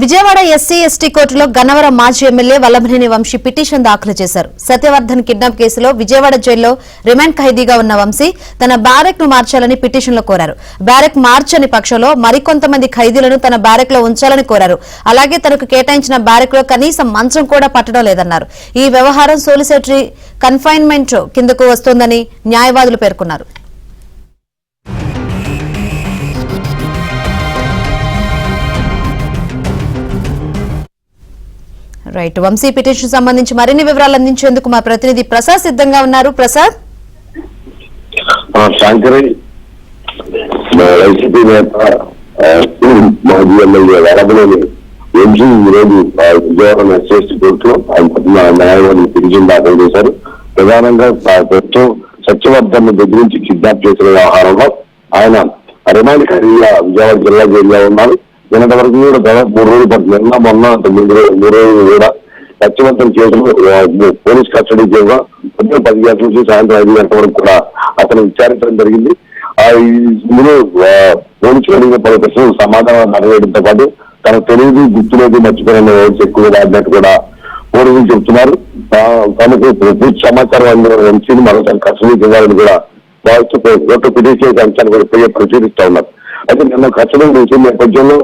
Vijayawada SC ST కోర్టులో గన్నవరం మాజీ MLA Vallabhaneni Vamsi petition దాఖలు చేశారు. సత్యవర్ధన్ కిడ్నాప్ కేసులో విజయవాడ జైల్లో రిమాండ్ ఖైదీగా ఉన్న వంశీ తన బ్యారెక్ ను మార్చాలని పిటిషన్లో కోరారు. బ్యారెక్ మార్చని పక్షంలో మరికొంతమంది ఖైదీలను తన బ్యారెక్ లో ఉంచాలని కోరారు. అలాగే తనకు కేటాయించిన బ్యారెక్ లో కనీసం మంచం కూడా పట్టడం లేదన్నారు. ఈ వ్యవహారం సోలిసిటరీ కన్ఫైన్మెంట్ కిందకు వస్తోందని న్యాయవాదులు పేర్కొన్నారు. రైట్, వంశీ పిటిషన్ సంబంధించి మరిన్ని వివరాలు అందించేందుకు మా ప్రతినిధి ప్రసాద్ సిద్ధంగా ఉన్నారు. ప్రసాద్, వైసీపీ నేత మాజీ ఎమ్మెల్యే వల్లభనేని వంశీ ఈరోజు విజయవాడ ఎస్సీ కోర్టులో న్యాయవాదులు పిటిషన్ దాఖలు చేశారు. ప్రధానంగా ప్రస్తుతం సత్యవర్ధన్ దగ్గర నుంచి కిడ్నాప్ చేసిన వ్యవహారంలో ఆయన రిమాండ్ ఖైదీగా విజయవాడ జిల్లా జైల్లో ఉన్నారు. నిన్నటి వరకు కూడా దాదాపు 3 రోజులు పడుతుంది. నిన్న మొన్న 3 రోజులు కూడా సత్యవర్ధన్ కేసులో పోలీస్ కస్టడీ కేసులో ఉదయం 10 గంటల నుంచి సాయంత్రం 5 గంటల వరకు కూడా అతను విచారించడం జరిగింది. ఇందులో పోలీసులు అడిగిన 10 ప్రశ్నలు సమాధానం అడగడంతో పాటు తనకు తెలియదు, గుర్తులేదు, మర్చిపోయిన ఎక్కువ వాడినట్టు కూడా పోలీసులు చెబుతున్నారు. తనకు పూర్తి సమాచారం అందిన వంశీని మరోసారి కస్టడీకి ఇవ్వాలని కూడా భావిస్తూ కోర్టు పిటిషన్ అంశాన్ని కూడా పరిశీలిస్తా ఉన్నారు. అయితే నిన్న కస్టడీ నుంచి నేపథ్యంలో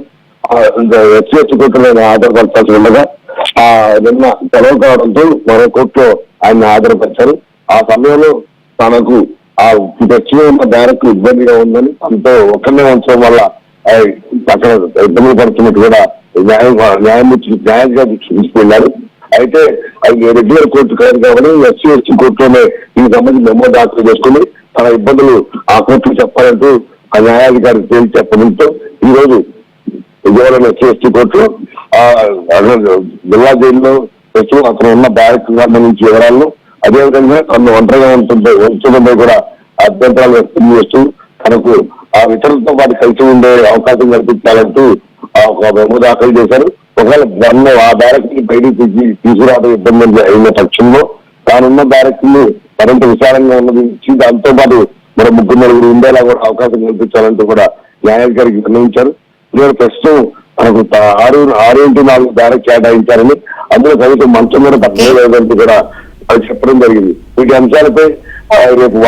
ఎస్సీ కోర్టులో ఆధారపరచాల్సి ఉండగా నిన్న సెలవు కావడంతో మరో కోర్టులో ఆయన ఆధారపరిచారు. ఆ సమయంలో తనకు ఆ తెచ్చి ఉన్న బ్యారెక్ ఇబ్బందిగా ఉందని తనతో ఒక్కనే ఉంచడం వల్ల అక్కడ ఇబ్బంది పడుతున్నట్టు కూడా న్యాయాధికారి తీసుకెళ్లారు. అయితే అది రెగ్యులర్ కోర్టు కాదు కాబట్టి ఎస్సీ కోర్టులోనే ఈ సంబంధించి మెమో దాఖలు చేసుకుని తన ఇబ్బందులు ఆ కోర్టుకు చెప్పాలంటూ ఆ న్యాయాధికారి తేల్చి చెప్పడంతో ఈ రోజు విజయవాడ ఎస్సీ కోర్టులో జిల్లా జైల్లో ప్రస్తుతం అతను ఉన్న బ్యారెక్ సంబంధించి వివరాలను, అదేవిధంగా తను ఒంటరిగా ఉంచడంపై కూడా అభ్యంతరాలు వ్యక్తం చేస్తూ తనకు ఆ ఇతరులతో పాటు కలిసి ఉండే అవకాశం కల్పించాలంటూ ఒక మెమో దాఖలు చేశారు. ఒకవేళ దాన్ని ఆ బ్యారెక్ ని బయటికి తీసుకురావడం ఇబ్బంది అయిన పక్షంలో తానున్న బ్యారెక్ ని మరింత విశాలంగా ఉన్నది ఇచ్చి దాంతో పాటు మరో 3-4 ఉండేలా కూడా అవకాశం కల్పించాలంటూ కూడా న్యాయాధికారికి నిర్ణయించారు. నేను ప్రస్తుతం మనకు 6x4 బ్యారెక్ కేటాయించారని, అందులో కనీసం మంచం కూడా పట్టలేదంటూ కూడా అది చెప్పడం జరిగింది. వీటి అంశాలపై రేపు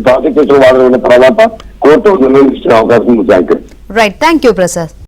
ప్రాసిక్యూషన్ వాదన తర్వాత కోర్టు నిర్ణయించిన అవకాశం ఉంది. Right, thank you Prasad.